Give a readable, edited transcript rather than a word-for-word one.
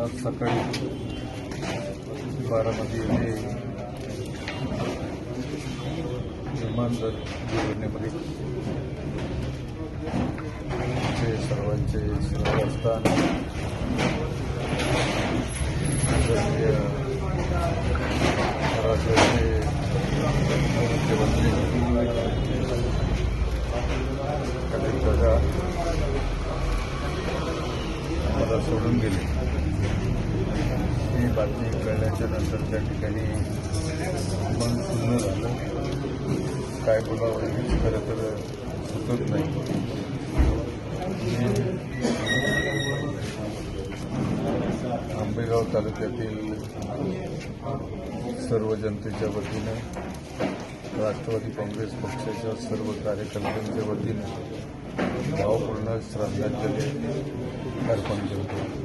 आज सकाळी बारामती येथे विमानतळ दुर्घटनेमध्ये सर्वांचे श्रद्धास्थान राज्याचे मुख्यमंत्री अजित दादा आम्हाला सोडून गेले। ही बातमी कळल्याच्या नंतर त्या ठिकाणी मन पूर्ण झालं। काय बोलावं हेच खरं तर सुचत नाही। आंबेगाव तालुक्यातील सर्व जनतेच्या वतीनं, राष्ट्रवादी काँग्रेस पक्षाच्या सर्व कार्यकर्त्यांच्या वतीनं भावपूर्ण श्रद्धांजली अर्पण करतो।